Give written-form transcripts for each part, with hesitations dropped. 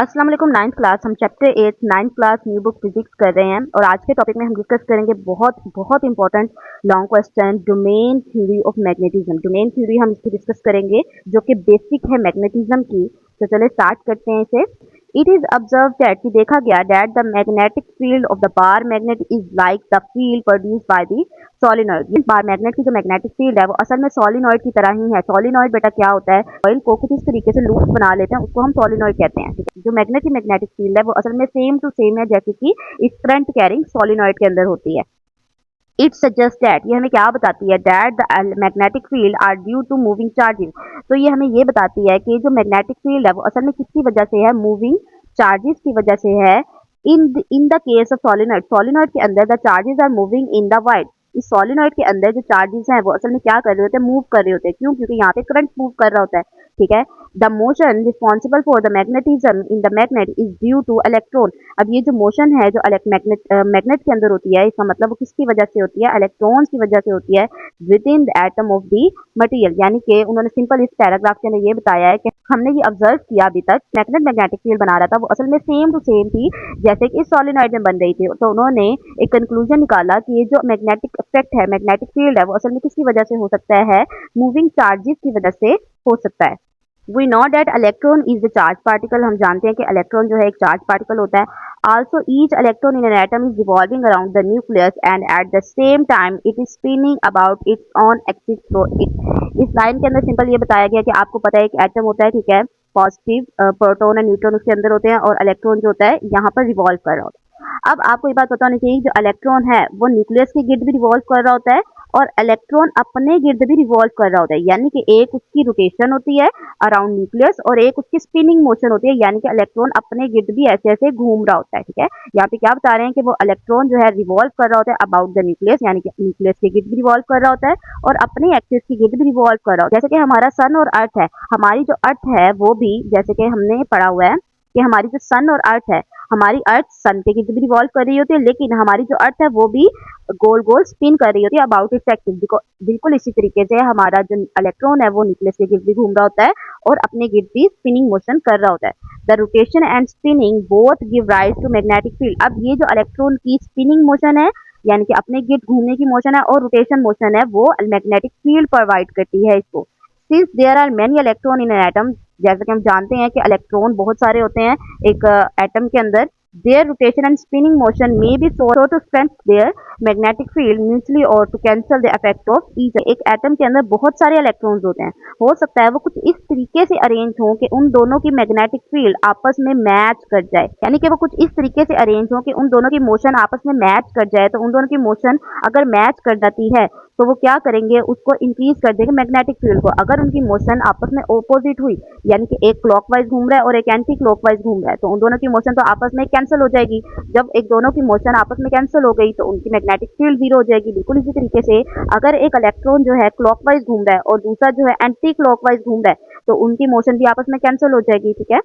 अस्सलाम वालेकुम। Ninth class हम chapter 8 ninth class new book physics कर रहे हैं और आज के टॉपिक में हम डिस्कस करेंगे बहुत बहुत important long question domain theory of magnetism. Domain theory हम इसकी डिस्कस करेंगे जो कि बेसिक है मैग्नेटिज्म की। तो चलिए स्टार्ट करते हैं इसे। इट इज ऑब्जर्व दैट कि देखा गया that the magnetic field of the bar magnet is like the field produced by the solenoid. Bar magnet की जो मैग्नेटिक फील्ड है वो असल में सोलिनॉइड की तरह ही है। सोलिनॉइड बेटा क्या होता है, ऑयल को कुछ इस तरीके से लूप बना लेते हैं, उसको हम सोलिनॉइड कहते हैं। ठीक है? जो मैग्नेट की मैग्नेटिक फील्ड है वो असल में सेम टू सेम है जैसे कि इस करंट कैरिंग सोलिनॉइड के अंदर होती है। इट सजेस्ट दैट, ये हमें क्या बताती है, that the magnetic field are due to moving charges. तो ये हमें ये बताती है कि जो मैग्नेटिक फील्ड है वो असल में किसकी वजह से है, मूविंग चार्जेस की वजह से है। In the case of solenoid, solenoid के अंदर the charges are moving in the wide. इस सोलिनॉइड के अंदर जो चार्जेस हैं वो असल में क्या कर रहे होते हैं, मूव कर रहे होते हैं। क्यों? क्योंकि यहाँ पे करंट मूव कर रहा होता है। ठीक है। The motion responsible for the magnetism in the magnet is due two electron. अब ये जो मोशन है जो मैग्नेट के अंदर होती है, इसका मतलब वो किसकी वजह से होती है, इलेक्ट्रॉन्स की वजह से होती है with in the atom of the material. यानी कि उन्होंने सिंपल इस पैराग्राफ के अंदर ये बताया है कि हमने ये ऑब्जर्व किया अभी तक मैग्नेट मैग्नेटिक फील्ड बना रहा था वो असल में सेम टू सेम थी जैसे कि इस सोलिनॉइड में बन रही थी। तो उन्होंने एक कंक्लूजन निकाला कि ये जो मैग्नेटिक इफेक्ट है, मैग्नेटिक फील्ड है, वो असल में किसकी वजह से हो सकता है, मूविंग चार्जेस की वजह से हो सकता है। We know that electron is the charge particle. हम जानते हैं कि इलेक्ट्रॉन जो है एक चार्ज पार्टिकल होता है। Also each electron in an atom is revolving around the nucleus and at the same time it is spinning about it's on axis through it. इस लाइन के अंदर सिंपल ये बताया गया कि आपको पता है एक एटम होता है, ठीक है, पॉजिटिव प्रोटॉन और न्यूट्रॉन उसके अंदर होते हैं और इलेक्ट्रॉन जो होता है यहाँ पर रिवॉल्व कर रहा होता है। अब आपको ये बात पता होनी चाहिए, जो इलेक्ट्रॉन है वो न्यूक्लियस के गिर्द भी रिवॉल्व कर रहा होता है और इलेक्ट्रॉन अपने गिर्द भी रिवॉल्व कर रहा होता है। यानी कि एक उसकी रोटेशन होती है अराउंड न्यूक्लियस और एक उसकी स्पिनिंग मोशन होती है, यानी कि इलेक्ट्रॉन अपने गिर्द भी ऐसे ऐसे घूम रहा होता है। ठीक है। यहाँ पे क्या बता रहे हैं कि वो इलेक्ट्रॉन जो है रिवॉल्व कर रहा होता है अबाउट द न्यूक्लियस, यानी कि न्यूक्लियस के गिर्द भी रिवॉल्व कर रहा होता है और अपने एक्सिस की गिर्द भी रिवॉल्व कर रहा होता है। जैसे कि हमारा सन और अर्थ है, हमारी जो अर्थ है वो भी जैसे कि हमने पढ़ा हुआ है कि हमारी जो सन और अर्थ है, हमारी अर्थ सन के गिर्द भी रिवॉल्व कर रही होती है, लेकिन हमारी जो अर्थ है वो भी गोल गोल स्पिन कर रही होती है अबाउट इट्स एक्सिस। बिल्कुल इसी तरीके से हमारा जो इलेक्ट्रॉन है वो न्यूक्लियस के गिर्द भी घूम रहा होता है और अपने गिर्द भी स्पिनिंग मोशन कर रहा होता है। The rotation and spinning both give rise to magnetic field. अब ये जो इलेक्ट्रॉन की स्पिनिंग मोशन है यानी कि अपने गिर्द घूमने की मोशन है और रोटेशन मोशन है वो मैग्नेटिक फील्ड प्रोवाइड करती है इसको। Since there are many electron in an atom, जैसे कि हम जानते हैं कि इलेक्ट्रॉन बहुत सारे होते हैं एक एटम के अंदर, their rotation and spinning motion may be so to strengthen their magnetic field mutually और to cancel the effect of each. एक एटम के अंदर बहुत सारे इलेक्ट्रॉन्स होते हैं, हो सकता है वो कुछ इस तरीके से अरेंज हो कि उन दोनों की मैग्नेटिक फील्ड आपस में मैच कर जाए, यानी कि वो कुछ इस तरीके से अरेंज हो कि उन दोनों की मोशन आपस में मैच कर जाए। तो उन दोनों की मोशन अगर मैच कर जाती है तो वो क्या करेंगे, उसको इंक्रीज कर देंगे मैग्नेटिक फील्ड को। अगर उनकी मोशन आपस में ऑपोजिट हुई, यानी कि एक क्लॉकवाइज घूम रहा है और एक एंटी क्लॉकवाइज घूम रहा है, तो उन दोनों की मोशन तो आपस में कैंसिल हो जाएगी। जब एक दोनों की मोशन आपस में कैंसिल हो गई तो उनकी मैग्नेटिक फील्ड जीरो हो जाएगी। बिल्कुल इसी तरीके से अगर एक इलेक्ट्रॉन जो है क्लॉकवाइज घूम रहा है और दूसरा जो है एंटी क्लॉकवाइज घूम रहा है तो उनकी मोशन भी आपस में कैंसिल हो जाएगी। ठीक है।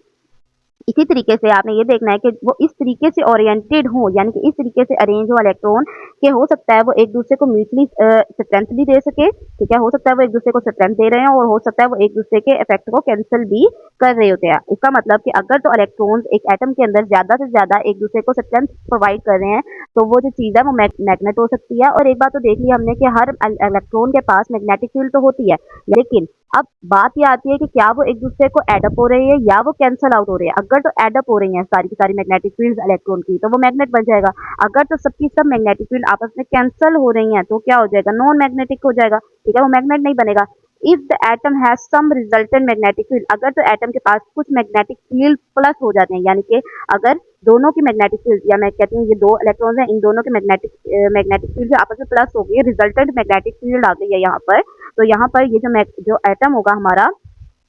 इसी तरीके से आपने ये देखना है कि वो इस तरीके से ओरिएंटेड हो, यानी कि इस तरीके से अरेंज हो इलेक्ट्रॉन के हो सकता है वो एक दूसरे को म्यूचुअली स्ट्रेंथ भी दे सके। ठीक है। हो सकता है वो एक दूसरे को स्ट्रेंथ दे रहे हैं और हो सकता है वो एक दूसरे के इफेक्ट को कैंसिल भी कर रहे होते हैं। इसका मतलब कि अगर तो इलेक्ट्रॉन्स एक एटम के अंदर ज्यादा से ज्यादा एक दूसरे को स्ट्रेंथ प्रोवाइड कर रहे हैं तो वो जो चीज है वो मैग्नेट हो सकती है। और एक बात तो देख ली हमने कि हर इलेक्ट्रॉन के पास मैग्नेटिक फील्ड तो होती है, लेकिन अब बात ये आती है कि क्या वो एक दूसरे को एडअप हो रही है या वो कैंसल आउट हो रही है। अगर तो एडअप हो रही है सारी की सारी मैग्नेटिक फील्ड इलेक्ट्रॉन की तो वो मैग्नेट बन जाएगा। अगर तो सबकी सब मैग्नेटिक फील्ड आपस में कैंसल हो रही है तो क्या हो जाएगा, नॉन मैग्नेटिक हो जाएगा। ठीक है, वो मैग्नेट नहीं बनेगा। If the atom has some resultant magnetic field, अगर तो एटम के पास कुछ मैग्नेटिक फील्ड प्लस हो जाते हैं, यानी कि अगर दोनों की मैग्नेटिक फील्ड, या मैं कहती हूँ ये दो इलेक्ट्रॉन्स हैं, इन दोनों की मैग्नेटिक फील्ड आपस में प्लस हो गई, रिजल्टेंट मैग्नेटिक फील्ड आ गई है यहाँ पर, तो यहाँ पर ये जो एटम होगा हमारा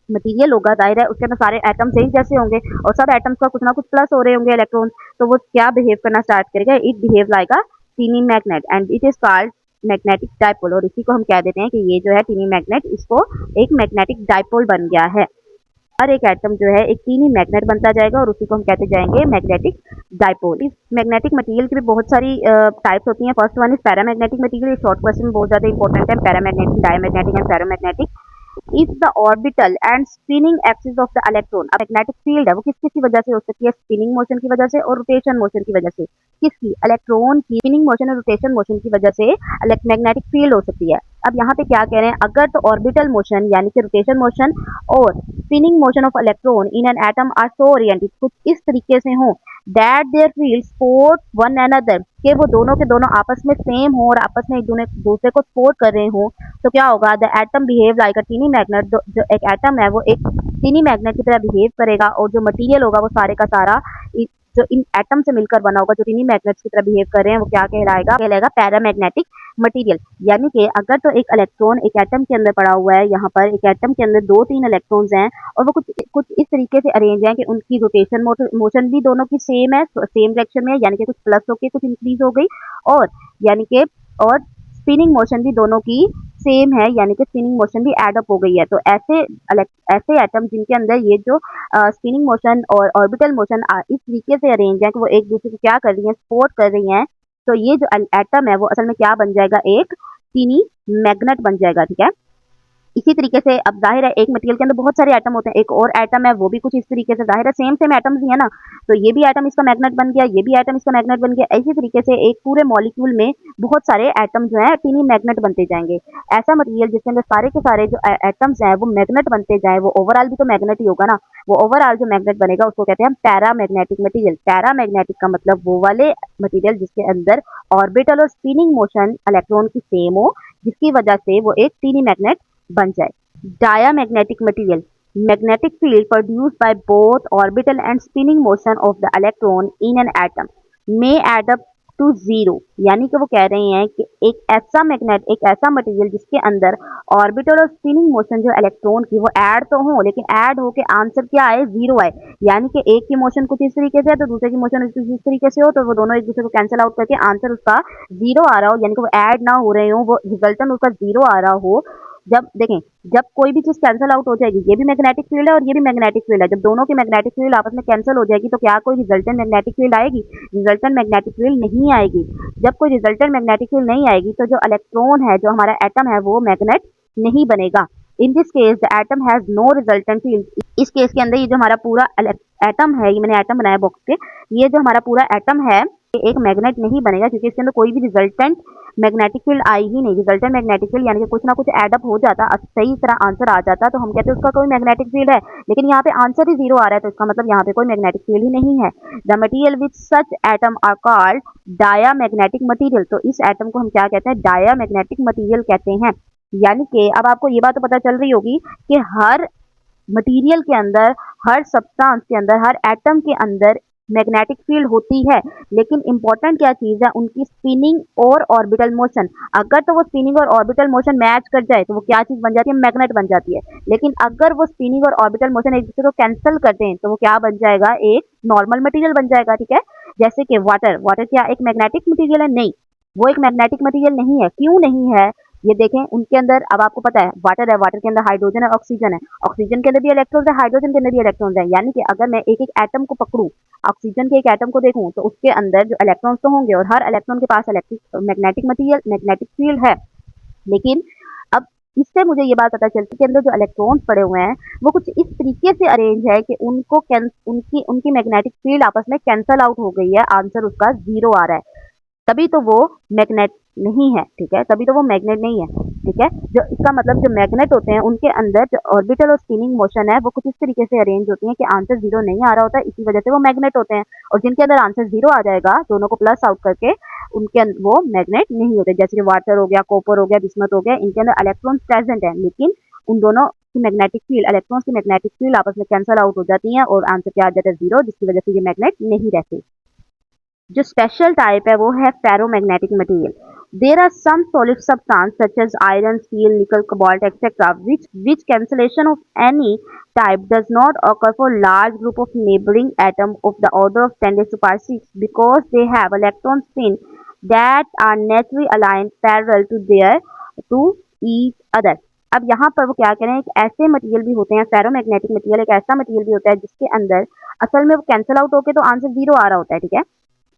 मटेरियल होगा, जाहिर है उसके अंदर सारे एटम सेम जैसे होंगे और सब एटम्स का कुछ ना कुछ प्लस हो रहे होंगे इलेक्ट्रॉन, तो वो क्या बिहेव करना स्टार्ट करेगा, it behave like a tiny magnet and it is called magnetic dipole. और इसी को हम कह देते हैं कि ये जो है टीनी मैग्नेट, इसको एक मैग्नेटिक डाइपोल बन गया है। हर एक एटम जो है एक टीनी मैग्नेट बनता जाएगा और उसी को हम कहते जाएंगे मैग्नेटिक डाइपोल। इस मैग्नेटिक मटेरियल की भी बहुत सारी टाइप्स होती हैं। First one is paramagnetic material. Short question बहुत ज्यादा इंपॉर्टेंट है, paramagnetic, diamagnetic and paramagnetic. If the orbital and spinning axis of the electron, अब मैग्नेटिक फील्ड है वो किस किस की वजह से हो सकती है, स्पिनिंग मोशन की वजह से और रोटेशन मोशन की वजह से, किसकी, इलेक्ट्रॉन की स्पिनिंग मोशन और रोटेशन मोशन की वजह से मैग्नेटिक फील्ड हो सकती है। अब यहाँ पे क्या कह रहे हैं, अगर तो ऑर्बिटल मोशन यानी कि रोटेशन मोशन और spinning motion of electron in an atom are so oriented, कुछ इस तरीके से हो that their field support one another, कि वो दोनों के दोनों आपस में सेम हो और आपस में एक दूसरे को सपोर्ट कर रहे हो, तो क्या होगा, the atom behave like a tiny magnet, जो एक एटम है वो एक टीनी मैग्नेट की तरह बिहेव करेगा और जो मटेरियल होगा वो सारे का सारा जो इन एटम से मिलकर बना होगा, जो टीनी मैग्नेट्स की तरह बिहेव कर रहे हैं, वो क्या कहलाएगा पैरामैग्नेटिक मटेरियल। यानी कि अगर तो एक इलेक्ट्रॉन एक एटम के अंदर पड़ा हुआ है, यहाँ पर एक एटम के अंदर 2-3 इलेक्ट्रॉन्स हैं और वो कुछ कुछ इस तरीके से अरेंज हैं कि उनकी रोटेशन मोशन भी दोनों की सेम है, सेम डायरेक्शन में है, यानी कि कुछ प्लस होके कुछ इंक्रीज हो गई, और यानी कि और स्पिनिंग मोशन भी दोनों की सेम है, यानी कि स्पिनिंग मोशन भी एड अप हो गई है। तो ऐसे एटम जिनके अंदर ये जो स्पिनिंग मोशन और ऑर्बिटल मोशन इस तरीके से अरेंज है कि वो एक दूसरे को क्या कर रही हैं, सपोर्ट कर रही हैं, तो ये जो एटम है वो असल में क्या बन जाएगा, एक टीनी मैग्नेट बन जाएगा। ठीक है, इसी तरीके से अब जाहिर है एक मटेरियल के अंदर बहुत सारे एटम होते हैं, एक और एटम है वो भी कुछ इस तरीके से, जाहिर है सेम सेम एटम्स ही है ना, तो ये भी एटम इसका मैग्नेट बन गया, ये भी एटम इसका मैग्नेट बन गया, इसी तरीके से एक पूरे मॉलिक्यूल में बहुत सारे एटम जो है टीनी मैग्नेट बनते जाएंगे। ऐसा मटेरियल जिसके अंदर सारे के सारे जो एटम्स हैं वो मैग्नेट बनते जाए, वो ओवरऑल भी तो मैग्नेट ही होगा ना, वो ओवरऑल जो मैग्नेट बनेगा उसको कहते हैं पैरामैग्नेटिक मटेरियल। पैरामैग्नेटिक का मतलब वो वाले मटेरियल जिसके अंदर ऑर्बिटल और स्पिनिंग मोशन इलेक्ट्रॉन की सेम हो, जिसकी वजह से वो एक टीनी मैग्नेट बन जाए। Diamagnetic material, magnetic field produced by both orbital and spinning motion of the electron in an atom may add up to zero, यानी कि वो कह रहे हैं कि एक ऐसा मटेरियल जिसके अंदर ऑर्बिटल और स्पिनिंग मोशन जो इलेक्ट्रॉन की वो ऐड तो हो, लेकिन ऐड होके आंसर क्या आए, जीरो आए, यानी कि एक की मोशन कुछ इस तरीके से है तो दूसरे की मोशन कुछ इस तरीके से हो, तो वो दोनों एक दूसरे को कैंसिल आउट करके आंसर उसका जीरो आ रहा हो, यानी कि वो ऐड ना हो रहे हो, वो रिजल्टन उसका जीरो आ रहा हो। जब देखें, जब कोई भी चीज कैंसिल आउट हो जाएगी, ये भी मैग्नेटिक फील्ड है और ये भी मैग्नेटिक फील्ड है, जब दोनों की मैग्नेटिक फील्ड आपस में कैंसिल हो जाएगी तो क्या कोई रिजल्टेंट मैग्नेटिक फील्ड आएगी, रिजल्टेंट मैग्नेटिक फील्ड नहीं आएगी। जब कोई रिजल्टेंट मैग्नेटिक फील्ड नहीं आएगी तो जो इलेक्ट्रॉन है, जो हमारा एटम है, वो मैग्नेट नहीं बनेगा। In this case the atom has no resultant field, इस केस के अंदर ये जो हमारा पूरा एटम है, ये मैंने एटम बनाया बॉक्स के, ये जो हमारा पूरा एटम है ये एक मैग्नेट नहीं बनेगा, क्योंकि इसके अंदर कोई भी रिजल्टेंट मैग्नेटिक फील्ड आई ही नहीं। रिजल्टेंट मैग्नेटिक फील्ड यानी कि कुछ ना कुछ एड अप हो जाता, सही तरह आंसर आ जाता, तो हम कहते हैं उसका कोई मैग्नेटिक फील्ड है, लेकिन यहाँ पे आंसर ही जीरो आ रहा है, तो इसका मतलब यहाँ पे कोई मैग्नेटिक फील्ड ही नहीं है। The material which such atom are called diamagnetic material, तो इस एटम को हम क्या कहते हैं, डायामैग्नेटिक मटीरियल कहते हैं। यानी कि अब आपको ये बात तो पता चल रही होगी कि हर मटेरियल के अंदर, हर सब्सटेंस के अंदर, हर एटम के अंदर मैग्नेटिक फील्ड होती है, लेकिन इंपॉर्टेंट क्या चीज है, उनकी स्पिनिंग और ऑर्बिटल मोशन। अगर तो वो स्पिनिंग और ऑर्बिटल मोशन मैच कर जाए तो वो क्या चीज बन जाती है, मैग्नेट बन जाती है। लेकिन अगर वो स्पिनिंग और ऑर्बिटल मोशन एक दूसरे को कैंसिल कर दें तो वो क्या बन जाएगा, एक नॉर्मल मटेरियल बन जाएगा। ठीक है, जैसे कि वाटर, वाटर क्या एक मैग्नेटिक मटेरियल है, नहीं, वो एक मैग्नेटिक मटेरियल नहीं है। क्यों नहीं है, ये देखें, उनके अंदर, अब आपको पता है वाटर है, वाटर के अंदर हाइड्रोजन है, ऑक्सीजन है, ऑक्सीजन के अंदर भी इलेक्ट्रॉन्स है, हाइड्रोजन के अंदर भी इलेक्ट्रॉन्स है, यानी कि अगर मैं एक एक एटम को पकड़ूं, ऑक्सीजन के एक एटम को देखूं, तो उसके अंदर जो इलेक्ट्रॉन्स तो होंगे और हर इलेक्ट्रॉन के पास electric magnetic material magnetic field है। लेकिन अब इससे मुझे ये बात पता चलती है कि अंदर जो इलेक्ट्रॉन्स पड़े हुए हैं वो कुछ इस तरीके से अरेंज है कि उनकी उनकी मैग्नेटिक फील्ड आपस में कैंसल आउट हो गई है, आंसर उसका जीरो आ रहा है, तभी तो वो मैग्नेट नहीं है। ठीक है, तभी तो वो मैग्नेट नहीं है। ठीक है, जो इसका मतलब जो मैग्नेट होते हैं उनके अंदर जो ऑर्बिटल और स्पिनिंग मोशन है वो कुछ इस तरीके से अरेंज होती है कि आंसर जीरो नहीं आ रहा होता है, इसी वजह से वो मैग्नेट होते हैं। और जिनके अंदर आंसर जीरो आ जाएगा, दोनों को प्लस आउट करके, उनके वो मैग्नेट नहीं होते। जैसे कि वाटर हो गया, कॉपर हो गया, बिस्मथ हो गया, इनके अंदर इलेक्ट्रॉन्स प्रेजेंट है, लेकिन उन दोनों की मैग्नेटिक फील्ड, इलेक्ट्रॉन्स की मैग्नेटिक फील्ड आपस में कैंसल आउट हो जाती है और आंसर क्या आ जाता है, जीरो, जिसकी वजह से ये मैग्नेट नहीं रहते। जो स्पेशल टाइप है वो है ferromagnetic material. There are some solid substance such as iron, steel, nickel, cobalt etcetera which cancellation of any type does not occur for large group of neighboring atom of the order of 10 raised to power 6 because they have electron spin that are naturally aligned parallel to each other। अब यहाँ पर वो क्या कह रहे हैं, एक ऐसे मटेरियल भी होते हैं, फेरोमैग्नेटिक मटेरियल एक ऐसा मटेरियल भी होता है जिसके अंदर असल में वो कैंसिल आउट होके तो आंसर जीरो आ रहा होता है। ठीक है,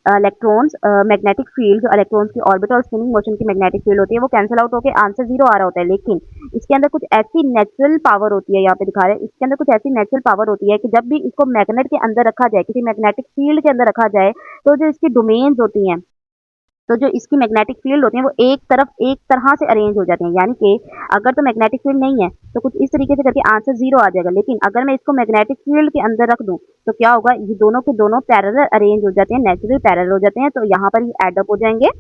इलेक्ट्रॉन्स मैग्नेटिक फील्ड, जो इलेक्ट्रॉन्स की ऑर्बिटल और स्पिनिंग मोशन की मैग्नेटिक फील्ड होती है वो कैंसिल आउट होकर आंसर 0 आ रहा होता है। लेकिन इसके अंदर कुछ ऐसी नेचुरल पावर होती है, यहाँ पे दिखा रहे हैं, इसके अंदर कुछ ऐसी नेचुरल पावर होती है कि जब भी इसको मैग्नेट के अंदर रखा जाए, किसी मैग्नेटिक फील्ड के अंदर रखा जाए, तो जो इसकी डोमेन्स होती हैं, तो जो इसकी मैग्नेटिक फील्ड होती है वो एक तरह से अरेंज हो जाती है। यानी कि अगर तो मैग्नेटिक फील्ड नहीं है तो कुछ इस तरीके से करके आंसर 0 आ जाएगा। लेकिन अगर मैं इसको मैग्नेटिक फील्ड के अंदर रख दूं तो क्या होगा, ये दोनों के दोनों पैरेलल अरेंज हो जाते हैं, नेचुरली पैरेलल हो जाते हैं, तो यहाँ पर ये एड अप हो जाएंगे।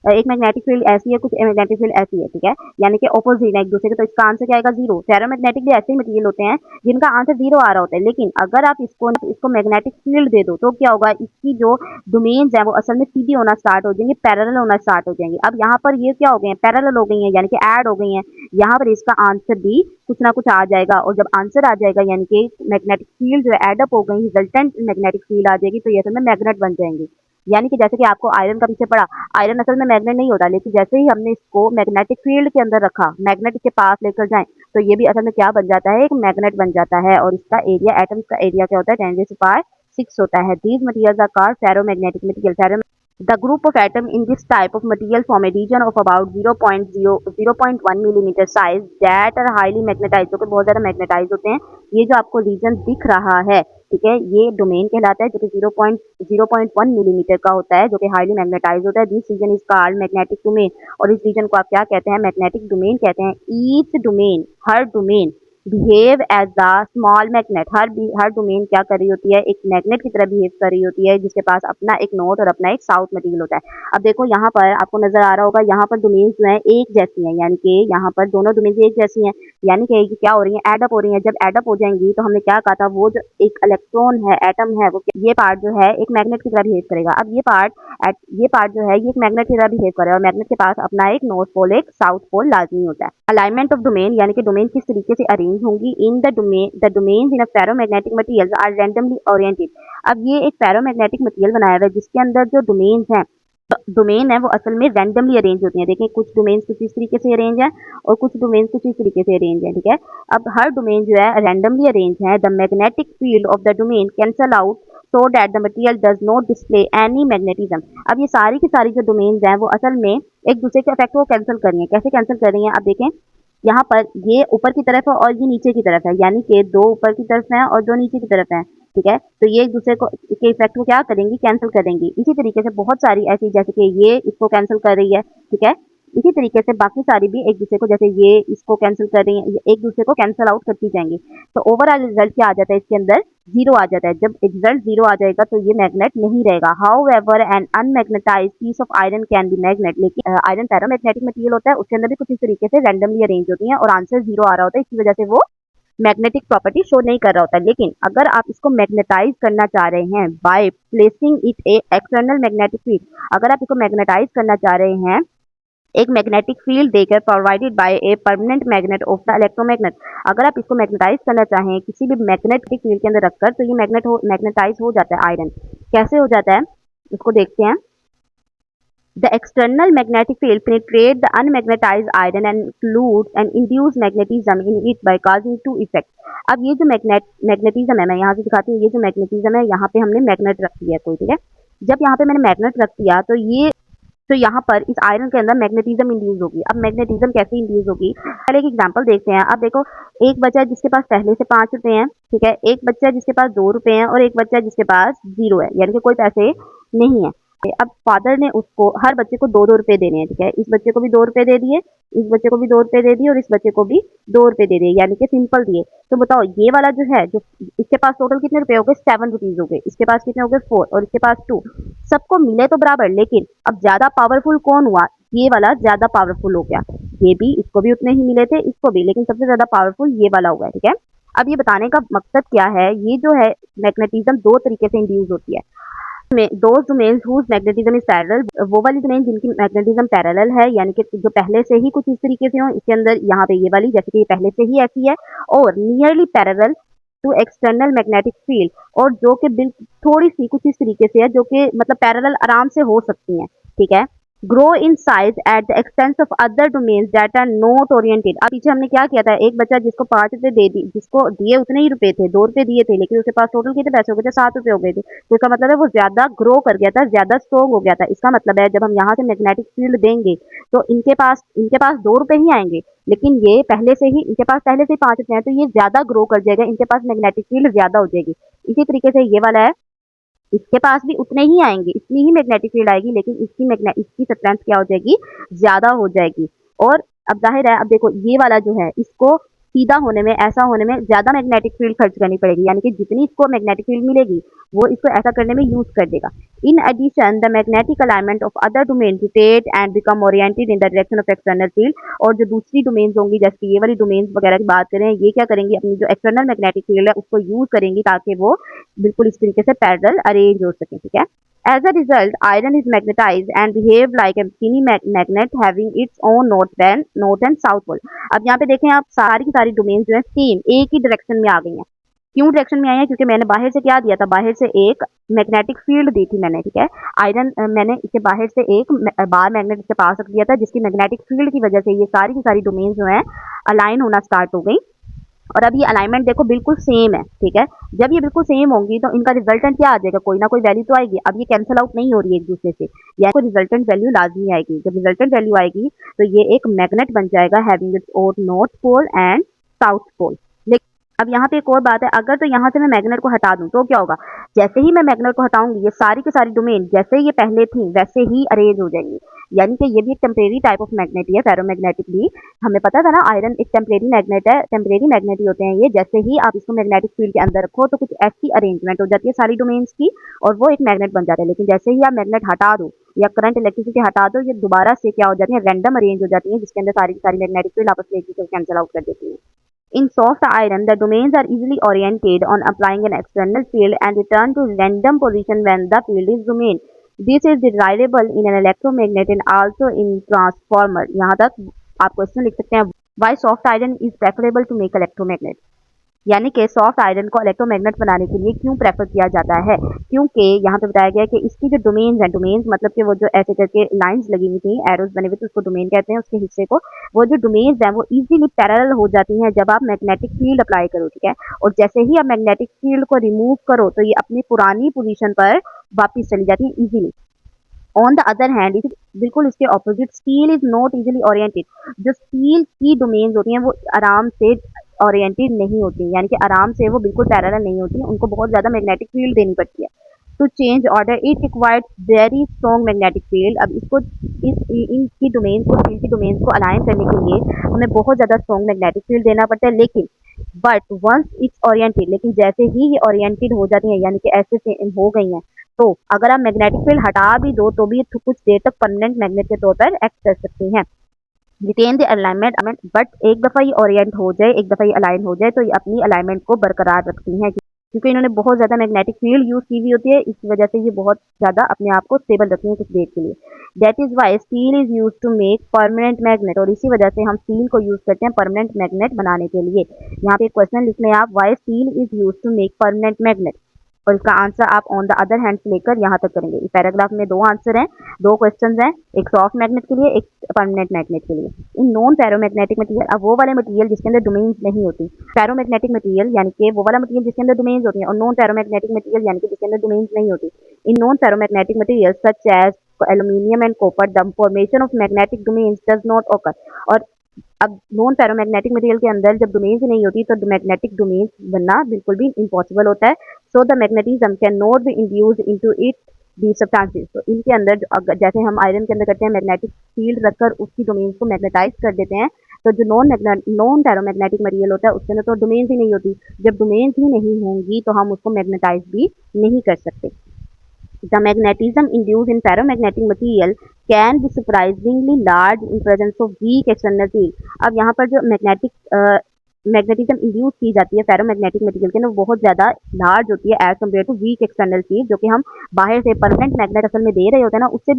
एक मैग्नेटिक फील्ड ऐसी है, कुछ मैग्नेटिक फील्ड ऐसी है, ठीक है, यानी कि ऑपोजिट है एक दूसरे के, तो इसका आंसर क्या आएगा 0। फेरोमैग्नेटिक भी ऐसे ही मटेरियल होते हैं जिनका आंसर 0 आ रहा होता है। लेकिन अगर आप इसको मैग्नेटिक फील्ड दे दो तो क्या होगा, इसकी जो डोमेन्स है वो असल में सीधी होना स्टार्ट हो जाएंगे, पैरेलल होना स्टार्ट हो जाएंगे। अब यहाँ पर ये क्या हो गए हैं, पैरेलल हो गई हैं, यानी कि ऐड हो गई हैं। यहाँ पर इसका आंसर भी कुछ ना कुछ आ जाएगा, और जब आंसर आ जाएगा यानी कि मैग्नेटिक फील्ड जो है एडअप हो गई, रिजल्टेंट मैग्नेटिक फील्ड आ जाएगी, तो ये असल में मैग्नेट बन जाएंगे। यानी कि जैसे कि आपको आयरन का पीछे पड़ा, आयरन असल में मैग्नेट नहीं होता, लेकिन जैसे ही हमने इसको मैग्नेटिक फील्ड के अंदर रखा, मैग्नेट के पास लेकर जाए, तो ये भी असल में क्या बन जाता है, एक मैग्नेट बन जाता है। और इसका एरिया, एटम्स का एरिया क्या होता है, 10⁻�6 होता है। These materials are called ferromagnetic material. The group of atom in this type of material form a region of about 0.1 millimeter size that are highly magnetized, जो कि बहुत ज़्यादा मैग्नेटाइज होते हैं। ये जो आपको रीजन दिख रहा है, ठीक है, ये डोमेन कहलाता है, जो कि 0.1 मिलीमीटर का होता है, जो कि हाईली मैग्नेटाइज होता है। This region is called magnetic domain, और इस रीजन को आप क्या कहते हैं, मैग्नेटिक डोमेन कहते हैं। ईच डोमेन, हर domain behave as the small magnet, हर डोमेन क्या कर रही होती है, एक मैग्नेट की तरह बिहेव कर रही होती है, जिसके पास अपना एक नॉर्थ और अपना एक साउथ मटेरियल होता है। अब देखो यहाँ पर आपको नजर आ रहा होगा, यहाँ पर डोमेन्स जो है एक जैसी हैं, यानी कि यहाँ पर दोनों डोमेन्स एक जैसी हैं, यानी कि क्या हो रही है, एडअप हो रही है। जब एडअप हो जाएंगी तो हमने क्या कहा था, वो जो एक इलेक्ट्रॉन है, एटम है, वो ये पार्ट जो है एक मैग्नेट की तरह बिहेव करेगा। अब ये पार्ट जो है ये एक मैग्नेट की तरह बिहेव करेगा, और मैग्नेट के पास अपना एक नॉर्थ पोल एक साउथ पोल लाजमी होता है। अलाइनमेंट ऑफ डोमेन, यानी कि डोमेन किस तरीके से अरेंज होंगी in the domains in a ferromagnetic materials are randomly oriented. अब ये एक फेरोमैग्नेटिक मटेरियल बनाया हुआ है जिसके अंदर जो डोमेन है वो असल में रैंडमली अरेंज होती है। देखें, कुछ डोमेन्स कुछ इस तरीके से अरेंज है और कुछ डोमेन्स कुछ इस तरीके से अरेंज है, ठीक है। अब हर डोमेन जो है रैंडमली अरेंज है। The magnetic field of the domain cancel out so that the material does not display any magnetism. अब ये सारी की सारी जो डोमेन्स हैं वो असल में एक दूसरे के इफेक्ट को कैंसिल कर रही है। कैसे कैंसिल कर रही हैं, अब देखें, यहाँ पर ये ऊपर की तरफ है और ये नीचे की तरफ है, यानी कि दो ऊपर की तरफ है और दो नीचे की तरफ है, ठीक है। तो ये एक दूसरे को के इफेक्ट को क्या करेंगी, कैंसिल करेंगी। इसी तरीके से बहुत सारी ऐसी, जैसे कि ये इसको कैंसिल कर रही है, ठीक है, इसी तरीके से बाकी सारी भी एक दूसरे को, जैसे ये इसको कैंसिल कर रही है, ये एक दूसरे को कैंसिल आउट करती जाएंगी। तो ओवरऑल रिजल्ट क्या आ जाता है, इसके अंदर 0 आ जाता है। जब रिजल्ट 0 आ जाएगा तो ये मैग्नेट नहीं रहेगा। However an unmagnetize piece of iron can be magnet, लेकिन आयरन फेरोमैग्नेटिक मटेरियल होता है, उसके अंदर भी कुछ इस तरीके से रैंडमली अरेंज होती है और आंसर 0 आ रहा होता है, इसी वजह से वो मैग्नेटिक प्रॉपर्टी शो नहीं कर रहा होता। लेकिन अगर आप इसको मैग्नेटाइज करना चाह रहे हैं by placing it A external magnetic field, अगर आप इसको मैग्नेटाइज करना चाह रहे हैं एक मैग्नेटिक फील्ड देकर, provided by a permanent magnet of the electromagnet, अगर आप इसको मैग्नेटाइज करना चाहें किसी भी मैग्नेटिक फील्ड के अंदर रखकर, तो ये मैग्नेटाइज हो जाता है आयरन। कैसे हो जाता है उसको देखते हैं। The external magnetic field penetrates the unmagnetized iron and includes and induce magnetism in it by causing two effects। अब ये जो मैग्नेटिज्म है, मैं यहाँ से दिखाती हूँ, ये जो मैग्नेटिज्म है, यहाँ पे हमने मैग्नेट रख दिया कोई, ठीक है। जब यहाँ पे मैंने मैग्नेट रख दिया तो यहाँ पर इस आयरन के अंदर मैग्नेटिज्म इंड्यूस होगी। अब मैग्नेटिज्म कैसे इंड्यूस होगी, पहले एक एग्जांपल देखते हैं। अब देखो, एक बच्चा जिसके पास पहले से 5 रुपए हैं, ठीक है, एक बच्चा जिसके पास 2 रुपए हैं और एक बच्चा जिसके पास 0 है, यानी कि कोई पैसे नहीं है। अब फादर ने उसको हर बच्चे को 2-2 रुपए देने हैं, ठीक है, इस बच्चे को भी 2 रुपए दे दिए, इस बच्चे को भी 2 रुपए दे दिए और इस बच्चे को भी 2 रुपए दे दिए, यानी कि सिंपल दिए। तो बताओ, ये वाला जो है, जो इसके पास टोटल कितने रुपए हो गए, 7 रुपीज हो गए, इसके पास कितने हो गए 4 और इसके पास 2। सबको मिले तो बराबर, लेकिन अब ज्यादा पावरफुल कौन हुआ, ये वाला ज्यादा पावरफुल हो गया। ये भी, इसको भी उतने ही मिले थे, इसको भी, लेकिन सबसे ज्यादा पावरफुल ये वाला हुआ है, ठीक है। अब ये बताने का मकसद क्या है, ये जो है मैग्नेटिज्म 2 तरीके से इंड्यूस होती है। Those domains whose magnetism is parallel, वो वाली डोमेन जिनकी मैग्नेटिज्म पैरेलल है, यानी कि जो पहले से ही कुछ इस तरीके से हो, इसके अंदर यहाँ पे ये वाली, जैसे कि ये पहले से ही ऐसी है, और nearly parallel to external magnetic field, और जो कि थोड़ी सी कुछ इस तरीके से है, जो कि मतलब पैरेलल आराम से हो सकती हैं, ठीक है। Grow in size at the expense of other domains that are not oriented. अब पीछे हमने क्या किया था, एक बच्चा जिसको 5 रुपए दे दी, जिसको दिए उतने ही रुपए थे, 2 रुपए दिए थे, लेकिन उसके पास टोटल कितने पैसे हो गए थे, 7 रुपए हो गए थे। तो इसका मतलब है वो ज्यादा ग्रो कर गया था, ज्यादा स्ट्रॉन्ग हो गया था। इसका मतलब है जब हम यहाँ से मैग्नेटिक फील्ड देंगे तो इनके पास 2 रुपए ही आएंगे, लेकिन ये पहले से ही, इनके पास पहले से ही 5 रुपए हैं, तो ये ज्यादा ग्रो कर जाएगा, इनके पास मैग्नेटिक फील्ड ज्यादा हो जाएगी। इसी तरीके से ये वाला है, इसके पास भी उतने ही आएंगे, इतनी ही मैग्नेटिक फील्ड आएगी, लेकिन इसकी स्ट्रेंथ क्या हो जाएगी, ज्यादा हो जाएगी। और अब जाहिर है, अब देखो ये वाला जो है, इसको सीधा होने में, ऐसा होने में ज्यादा मैग्नेटिक फील्ड खर्च करनी पड़ेगी, यानी कि जितनी इसको मैग्नेटिक फील्ड मिलेगी वो इसको ऐसा करने में यूज कर देगा। In addition the magnetic alignment of other domain rotate and become oriented in the direction of external field. और जो दूसरी डोमेन्स होंगी, जैसे कि ये वाली डोमेन्स वगैरह की बात करें, ये क्या करेंगी, अपनी जो एक्सटर्नल मैग्नेटिक फील्ड है उसको यूज करेंगी ताकि वो बिल्कुल इस तरीके से पैरेलल अरेंज हो सके, ठीक है। As a result, iron is magnetized and behave like a mini magnet having its own north and south pole। अब यहाँ पे देखें आप, सारी की सारी डोमेन जो है सेम एक ही डायरेक्शन में आ गई हैं। क्यों डायरेक्शन में आई है, क्योंकि मैंने बाहर से क्या दिया था, बाहर से एक मैग्नेटिक फील्ड दी थी मैंने, ठीक है। आयरन मैंने इसके बाहर से एक बार मैग्नेट इसके पास रख दिया था, जिसकी मैग्नेटिक फील्ड की वजह से ये सारी की सारी डोमेन जो है अलाइन होना स्टार्ट हो गई। और अब ये अलाइनमेंट देखो बिल्कुल सेम है, ठीक है। जब ये बिल्कुल सेम होंगी तो इनका रिजल्टेंट क्या आ जाएगा, कोई ना कोई वैल्यू तो आएगी। अब ये कैंसिल आउट नहीं हो रही है एक दूसरे से, या कोई रिजल्टेंट वैल्यू लाजमी आएगी। जब रिजल्टेंट वैल्यू आएगी तो ये एक मैग्नेट बन जाएगा having its own north pole and south pole. अब यहाँ पे एक और बात है, अगर तो यहाँ से मैं मैग्नेट को हटा दूं तो क्या होगा, जैसे ही मैं मैग्नेट को हटाऊंगी ये सारी की सारी डोमेन जैसे ये पहले थी वैसे ही अरेंज हो जाएंगी। यानी कि ये भी एक टेम्परेरी टाइप ऑफ मैग्नेट ही है, फेरोमैग्नेटिक भी। हमें पता था ना, आयरन एक टेम्परेरी मैग्नेट है, टेम्परेरी मैग्नेट ही होते हैं ये। जैसे ही आप इसको मैग्नेटिक फील्ड के अंदर रखो तो कुछ ऐसी अरेंजमेंट हो जाती है सारी डोमेन्स की, और वो एक मैग्नेट बन जाता है। लेकिन जैसे ही आप मैग्नेट हटा दो या करंट इलेक्ट्रिसिटी हटा दो, ये दोबारा से क्या हो जाती है, रैंडम अरेंज हो जाती है, जिसके अंदर सारी की सारी मैग्नेटिक फील्ड आपस में एक दूसरे को कैंसिल आउट कर देती है। In soft iron, the domains are easily oriented on applying an external field and return to random position when the field is domain. This is desirable in an electromagnet and also in transformer। यहाँ तक आप question लिख सकते हैं, why soft iron is preferable to make electromagnet। यानी कि soft iron को electromagnet बनाने के लिए क्यों प्रेफर किया जाता है, क्योंकि यहाँ पे बताया गया है कि इसकी जो डोमेन्स हैं, डोमेन्स मतलब कि वो जो ऐसे करके लाइंस लगी हुई थी, एरोज बने हुए थे, उसको डोमेन कहते हैं, उसके हिस्से को। वो जो डोमेन्स हैं वो इजीली पैरेलल हो जाती हैं जब आप मैग्नेटिक फील्ड अप्लाई करो, ठीक है। और जैसे ही आप मैग्नेटिक फील्ड को रिमूव करो तो ये अपनी पुरानी पोजीशन पर वापस चली जाती है easily. On the other hand, बिल्कुल इसके opposite, steel is not easily oriented. जो स्टील की डोमेन्स होती हैं वो आराम से ओरिएंटेड नहीं होती, यानी कि आराम से वो बिल्कुल पैरेलल नहीं होती, उनको बहुत ज्यादा मैग्नेटिक फील्ड देनी पड़ती है। To change order it required very strong magnetic field. अब इसको इनकी डोमेन्स को, स्टील की डोमेन्स को अलाइन करने के लिए हमें बहुत ज्यादा स्ट्रॉन्ग मैग्नेटिक फील्ड देना पड़ता है। लेकिन बट वंस इट्स ओरिएंटेड, लेकिन जैसे ही ये ओरिएंटेड हो जाती है, यानी कि ऐसे से हो गई हैं, तो अगर आप मैग्नेटिक फील्ड हटा भी दो तो भी कुछ देर तक परमानेंट मैग्नेट के तौर पर एक्ट कर सकती हैं। रिटेन द अलाइनमेंट, बट एक दफा ये ओरिएंट हो जाए, एक दफा ये अलाइन हो जाए तो ये अपनी अलाइनमेंट को बरकरार रखती हैं, क्योंकि इन्होंने बहुत ज्यादा मैग्नेटिक फील्ड यूज की हुई होती है, इस वजह से ये बहुत ज्यादा अपने आप को स्टेबल रखती है कुछ देर के लिए। That is why steel is use to make permanent magnet. और इसी वजह से हम स्टील को यूज करते हैं परमानेंट मैग्नेट बनाने के लिए। यहाँ पे एक क्वेश्चन लिख लें आप, why steel is use to make permanent magnet, और इसका आंसर आप ऑन द अदर हैंड से लेकर यहाँ तक करेंगे। इस पैराग्राफ में 2 आंसर हैं, 2 क्वेश्चंस हैं, एक सॉफ्ट मैग्नेट के लिए, एक परमानेंट मैग्नेट के लिए। इन नॉन फेरोमैग्नेटिक मटेरियल, अब वो वाले मटेरियल जिसके अंदर डोमेन्स नहीं होती, फेरोमैग्नेटिक मटेरियल यानी कि वो वाला मटेरियल जिसके अंदर डोमेन्स होती हैं, और नॉन फेरोमैग्नेटिक मटेरियल यानी कि जिसके अंदर डोमेन्स नहीं होती। In non ferromagnetic material such as aluminium and copper, the formation of magnetic domains does not occur. और अब नॉन फेरोमैग्नेटिक मटेरियल के अंदर जब डोमेन्स ही नहीं होती तो मैग्नेटिक डोमेन्स बनना बिल्कुल भी इम्पॉसिबल होता है। So the magnetism can not be induced into it the substances. तो इनके अंदर जैसे हम आयरन के अंदर करते हैं, मैग्नेटिक फील्ड रखकर उसकी डोमेन्स को मैग्नेटाइज कर देते हैं, तो जो नॉन फेरोमैग्नेटिक मटेरियल होता है उसके अंदर तो डोमेन्स ही नहीं होती। जब डोमेन्स ही नहीं होंगी तो हम उसको मैग्नेटाइज भी नहीं कर सकते। The magnetism induced in ferromagnetic material can be surprisingly large in presence of weak external field। अब यहाँ पर जो मैग्नेटिज्म इंड्यूस की जाती है फेरोमैग्नेटिक मटेरियल के अंदर, वो बहुत ज्यादा लार्ज होती है as compare to weak external field, जो कि हम बाहर से परमानेंट मैग्नेट असल में दे रहे होते हैं ना, उससे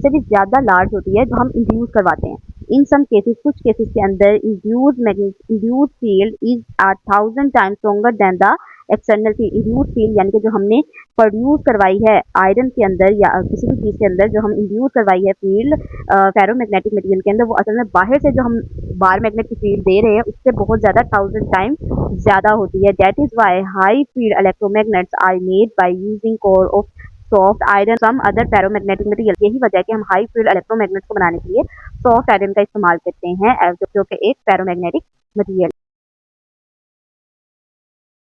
भी ज्यादा लार्ज होती है जो हम इंड्यूस करवाते हैं। इन सम केसेस, कुछ केसेस के अंदर induce field is 1000 times stronger than the external field. Induce field यानी कि जो हमने प्रोड्यूस करवाई है आयरन के अंदर या किसी भी चीज़ के अंदर जो हम इंड्यूस करवाई है फील्ड फेरोमैग्नेटिक मटेरियल के अंदर, वो असल में बाहर से जो हम बार मैग्नेट की फील्ड दे रहे हैं उससे बहुत ज़्यादा 1000 टाइम ज़्यादा होती है। That is why high field electromagnets are made by using core of soft iron some other ferromagnetic material. यही वजह है कि हम हाई फील्ड इलेक्ट्रोमैग्नेट्स को बनाने के लिए सॉफ्ट आयरन का इस्तेमाल करते हैं जो कि एक फेरोमैग्नेटिक मटेरियल।